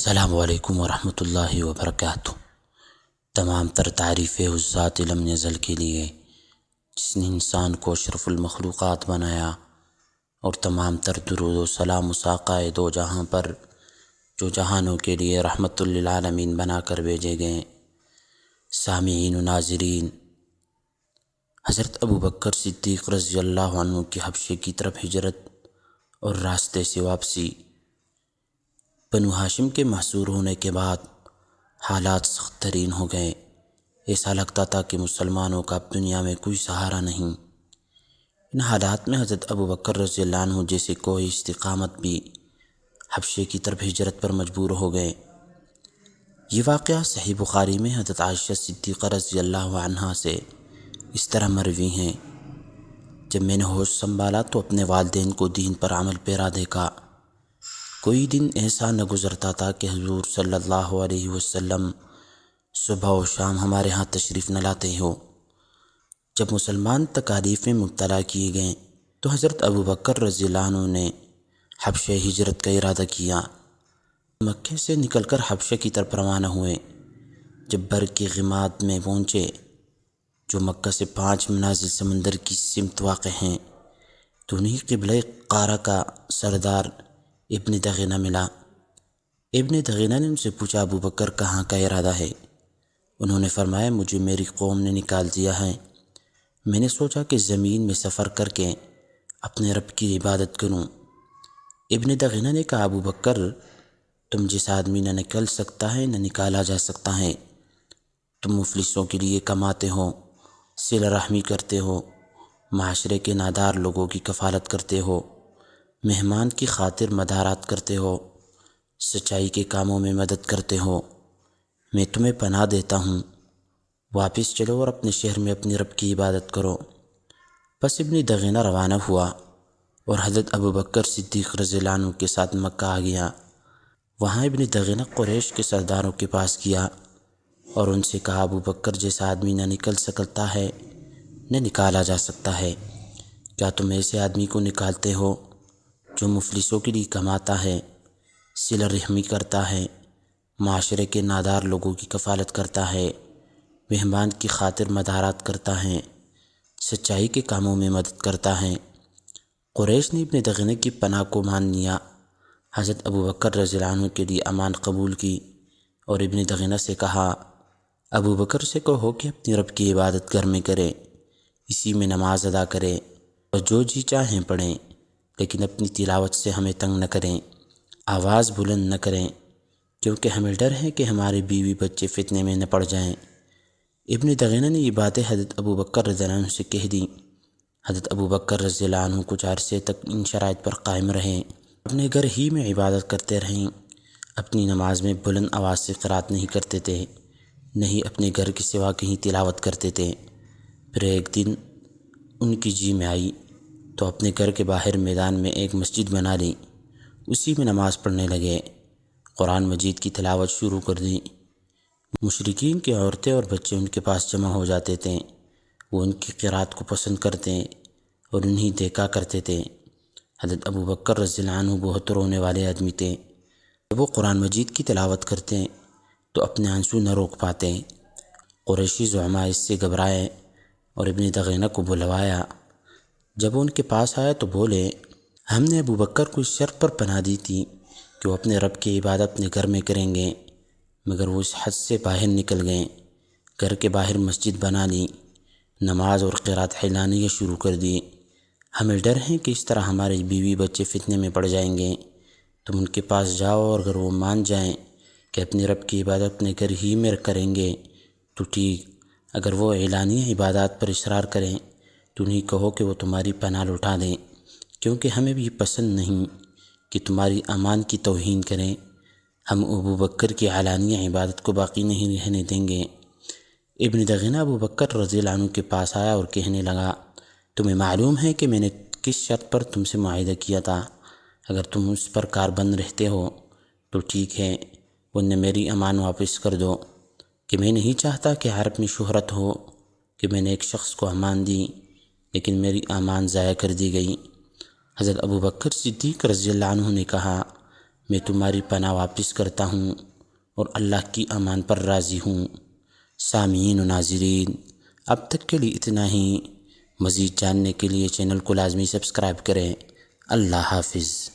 السلام علیکم ورحمۃ اللہ وبرکاتہ۔ تمام تر تعریفیں اس ذات لم یزل کے لیے جس نے انسان کو اشرف المخلوقات بنایا، اور تمام تر درود و سلام اس آقا دو جہاں پر جو جہانوں کے لیے رحمت للعالمین بنا کر بھیجے گئے۔ سامعین و ناظرین، حضرت ابوبکر صدیق رضی اللہ عنہ کی حبشے کی طرف ہجرت اور راستے سے واپسی۔ بنو ہاشم کے محصور ہونے کے بعد حالات سخت ترین ہو گئے۔ ایسا لگتا تھا کہ مسلمانوں کا اب دنیا میں کوئی سہارا نہیں۔ ان حالات میں حضرت ابوبکر رضی اللہ عنہ جیسے کوئی استقامت بھی حبشے کی طرف ہجرت پر مجبور ہو گئے۔ یہ واقعہ صحیح بخاری میں حضرت عائشہ صدیقہ رضی اللہ عنہا سے اس طرح مروی ہیں: جب میں نے ہوش سنبھالا تو اپنے والدین کو دین پر عمل پیرا دیکھا۔ کوئی دن ایسا نہ گزرتا تھا کہ حضور صلی اللہ علیہ وسلم صبح و شام ہمارے ہاں تشریف نہ لاتے ہو۔ جب مسلمان تکالیف میں مبتلا کیے گئے تو حضرت ابوبکر رضی اللہ عنہ نے حبشہ ہجرت کا ارادہ کیا۔ مکے سے نکل کر حبشہ کی طرف روانہ ہوئے۔ جب بر کے غماد میں پہنچے، جو مکہ سے 5 منازل سمندر کی سمت واقع ہیں، تو انہیں قبلہ قارہ کا سردار ابن دغینہ ملا۔ ابن دغینہ نے ان سے پوچھا، ابوبکر کہاں کا ارادہ ہے؟ انہوں نے فرمایا، مجھے میری قوم نے نکال دیا ہے۔ میں نے سوچا کہ زمین میں سفر کر کے اپنے رب کی عبادت کروں۔ ابن دغینہ نے کہا، ابوبکر، تم جس آدمی نہ نکل سکتا ہے نہ نکالا جا سکتا ہے، تم مفلسوں کے لیے کماتے ہو، صلہ رحمی کرتے ہو، معاشرے کے نادار لوگوں کی کفالت کرتے ہو، مہمان کی خاطر مدارات کرتے ہو، سچائی کے کاموں میں مدد کرتے ہو۔ میں تمہیں پناہ دیتا ہوں، واپس چلو اور اپنے شہر میں اپنے رب کی عبادت کرو۔ پس ابن دغینہ روانہ ہوا اور حضرت ابوبکر صدیق رضی اللہ عنہ کے ساتھ مکہ آ گیا۔ وہاں ابن دغینہ قریش کے سرداروں کے پاس گیا اور ان سے کہا، ابوبکر جیسا آدمی نہ نکل سکتا ہے نہ نکالا جا سکتا ہے۔ کیا تم ایسے آدمی کو نکالتے ہو جو مفلسوں کے لیے کماتا ہے، صلہ رحمی کرتا ہے، معاشرے کے نادار لوگوں کی کفالت کرتا ہے، مہمان کی خاطر مدارات کرتا ہے، سچائی کے کاموں میں مدد کرتا ہے؟ قریش نے ابن دغینہ کی پناہ کو مان لیا، حضرت ابوبکر رضی اللہ عنہ کے لیے امان قبول کی اور ابن دغینہ سے کہا، ابوبکر سے کہو کہ اپنی رب کی عبادت گھر میں کرے، اسی میں نماز ادا کرے اور جو جی چاہیں پڑھیں، لیکن اپنی تلاوت سے ہمیں تنگ نہ کریں، آواز بلند نہ کریں، کیونکہ ہمیں ڈر ہے کہ ہمارے بیوی بچے فتنے میں نہ پڑ جائیں۔ ابن دغینہ نے یہ باتیں حضرت ابوبکر رضی اللہ عنہ سے کہہ دیں۔ حضرت ابوبکر رضی اللہ عنہ کچھ عرصے تک ان شرائط پر قائم رہیں، اپنے گھر ہی میں عبادت کرتے رہیں، اپنی نماز میں بلند آواز سے قرات نہیں کرتے تھے، نہ ہی اپنے گھر کے سوا کہیں تلاوت کرتے تھے۔ پھر ایک دن ان کی جی میں آئی تو اپنے گھر کے باہر میدان میں ایک مسجد بنا لی، اسی میں نماز پڑھنے لگے، قرآن مجید کی تلاوت شروع کر دی۔ مشرکین کی عورتیں اور بچے ان کے پاس جمع ہو جاتے تھے، وہ ان کی قرات کو پسند کرتے اور انہیں دیکھا کرتے تھے۔ حضرت ابوبکر رضی اللہ عنہ بہت رونے والے آدمی تھے، جب وہ قرآن مجید کی تلاوت کرتے تو اپنے آنسو نہ روک پاتے۔ قریشی زعماء اس سے گھبرائے اور ابن دغینہ کو بلوایا۔ جب وہ ان کے پاس آیا تو بولے، ہم نے ابوبکر کو اس شرط پر پناہ دی تھی کہ وہ اپنے رب کی عبادت اپنے گھر میں کریں گے، مگر وہ اس حد سے باہر نکل گئے، گھر کے باہر مسجد بنا لی، نماز اور قرات اعلانیہ شروع کر دی۔ ہمیں ڈر ہے کہ اس طرح ہمارے بیوی بچے فتنے میں پڑ جائیں گے۔ تم ان کے پاس جاؤ اور اگر وہ مان جائیں کہ اپنے رب کی عبادت اپنے گھر ہی میں کریں گے تو ٹھیک، اگر وہ اعلانیہ عبادات پر اصرار کریں تو انہیں کہو کہ وہ تمہاری پناہ لوٹا دیں، کیونکہ ہمیں بھی پسند نہیں کہ تمہاری امان کی توہین کریں۔ ہم ابوبکر کی اعلانیہ عبادت کو باقی نہیں رہنے دیں گے۔ ابن دغینہ ابوبکر رضی اللہ عنہ کے پاس آیا اور کہنے لگا، تمہیں معلوم ہے کہ میں نے کس شرط پر تم سے معاہدہ کیا تھا؟ اگر تم اس پر کاربند رہتے ہو تو ٹھیک ہے، ورنہ میری امان واپس کر دو، کہ میں نہیں چاہتا کہ عرب میں شہرت ہو کہ میں نے ایک شخص کو امان دی لیکن میری امان ضائع کر دی گئی۔ حضرت ابوبکر صدیق رضی اللہ عنہ نے کہا، میں تمہاری پناہ واپس کرتا ہوں اور اللہ کی امان پر راضی ہوں۔ سامعین و ناظرین، اب تک کے لیے اتنا ہی۔ مزید جاننے کے لیے چینل کو لازمی سبسکرائب کریں۔ اللہ حافظ۔